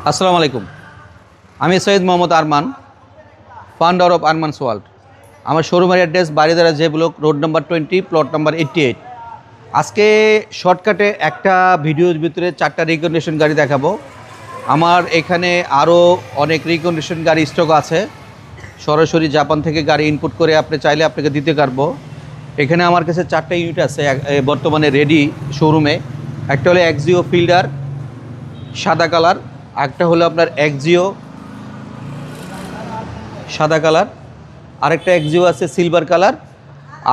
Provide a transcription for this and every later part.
আসসালামু আলাইকুম। আমি Syed Mohammad Arman, founder of Armans world. আমার শোরুমের address Baridhara J block, road number 20, plot number 88। আজকে শর্টকাটে একটা ভিডিওর ভিতরে 4টা রিকন্ডিশন গাড়ি দেখাবো। আমার এখানে আরও অনেক রিকন্ডিশন গাড়ি স্টক আছে। সরাসরি জাপান থেকে গাড়ি ইনপুট করে আপনি চাইলে আপনাকে দিতে পারবো। এখানে আমার কাছে 4টা ইউনিট আছে বর্তমানে রেডি শোরুমে। একটা হলো এক্সিও ফিল্ডার সাদা কালার, একটা হলো আপনার এক্সিও সাদা কালার, আরেকটা এক্সিও আছে সিলভার কালার,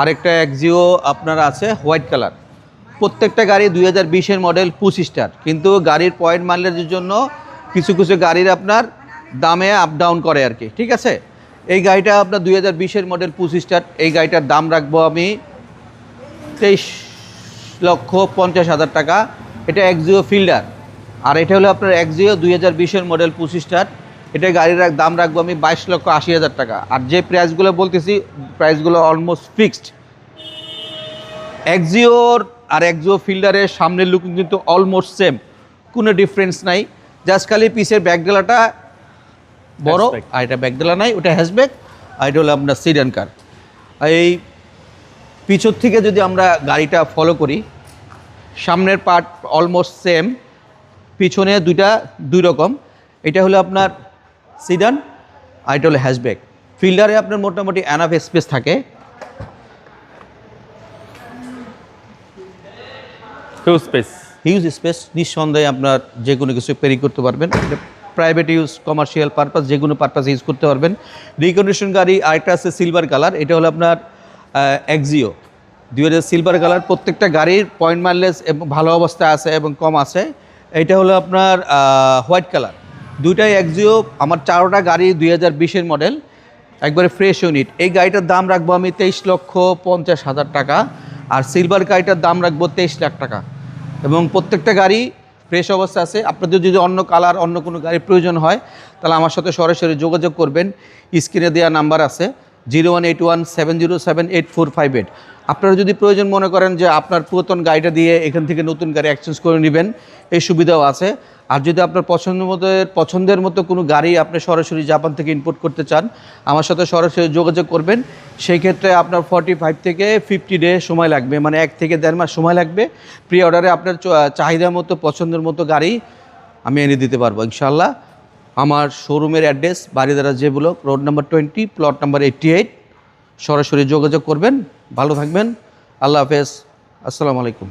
আরেকটা এক্সিও আপনার আছে হোয়াইট কালার। প্রত্যেকটা গাড়ি 2020-এর মডেল 25 স্টার, কিন্তু গাড়ির পয়েন্ট মাইলেজের জন্য কিছু কিছু গাড়ির আপনার দামে আপ ডাউন করে আর কি, ঠিক আছে। এই গাড়িটা আপনার 2020-এর মডেল 25 স্টার। এই গাড়িটার দাম রাখবো আমি 23,50,000 টাকা। এটা এক্সিও ফিল্ডার, আর এটা হলো আপনার এক্সিও 2020-এর মডেল 25 স্টার। এটা গাড়ির দাম রাখবো আমি 22,80,000 টাকা। আর যে প্রাইসগুলো বলতেছি, প্রাইসগুলো অলমোস্ট ফিক্সড। এক্সিওর আর এক্সিও ফিল্ডারের সামনের লুকিং কিন্তু অলমোস্ট সেম, কোনো ডিফারেন্স নাই। জাস্ট খালি পিসের ব্যাকডালাটা বড়, আর এটা ব্যাকডালা নাই, ওটা হ্যাশব্যাক, আর এটা হলো আপনার সিডান কার। এই পিছর থেকে যদি আমরা গাড়িটা ফলো করি, সামনের পার্ট অলমোস্ট সেম, পিছনে দুই রকম। এটা হলো আপনার সিডান, আর এটা হলো হ্যাশব্যাক। ফিল্ডারে আপনার মোটামুটি এনাফ স্পেস থাকে। হিউজ স্পেস, নিঃসন্দেহে আপনার যে কোনো কিছু ক্যারি করতে পারবেন। এটা প্রাইভেট ইউজ, কমার্শিয়াল পারপাস, যে কোনো পারপাসে ইউজ করতে পারবেন। রিকন্ডিশন গাড়ি। আরেকটা আছে সিলভার কালার, এটা হলো আপনার এক্সিও 2000 সিলভার কালার। প্রত্যেকটা গাড়ির পয়েন্ট মাইলেজ এবং ভালো অবস্থায় আছে এবং কম আছে। এটা হলো আপনার হোয়াইট কালার। দুইটাই এক্সিও। আমার 4টা গাড়ি 2020-এর মডেল, একবারে ফ্রেশ ইউনিট। এই গাড়িটার দাম রাখবো আমি 23,50,000 টাকা। আর সিলভার গাড়িটার দাম রাখবো 23 লাখ টাকা। এবং প্রত্যেকটা গাড়ি ফ্রেশ অবস্থা আছে। আপনাদের যদি অন্য কালার, অন্য কোনো গাড়ির প্রয়োজন হয়, তাহলে আমার সাথে সরাসরি যোগাযোগ করবেন। স্ক্রিনে দেওয়া নাম্বার আছে 0181707845 আপনারা যদি প্রয়োজন মনে করেন যে আপনার পুরাতন গাড়িটা দিয়ে এখান থেকে নতুন গাড়ি এক্সচেঞ্জ করে নেবেন, এই সুবিধাও আছে। আর যদি আপনার পছন্দের মতো কোনো গাড়ি আপনি সরাসরি জাপান থেকে ইম্পোর্ট করতে চান, আমার সাথে সরাসরি যোগাযোগ করবেন। সেই ক্ষেত্রে আপনার 45 থেকে 50 ডে সময় লাগবে, মানে 1 থেকে 1.5 মাস সময় লাগবে। প্রি অর্ডারে আপনার চাহিদা মতো, পছন্দের মতো গাড়ি আমি এনে দিতে পারবো ইনশাল্লাহ। আমার শোরুমের address Baridhara J block, road number 20, plot number 88। সরাসরি যোগাযোগ করবেন। ভালো থাকবেন। আল্লাহ হাফেজ। আসসালামু আলাইকুম।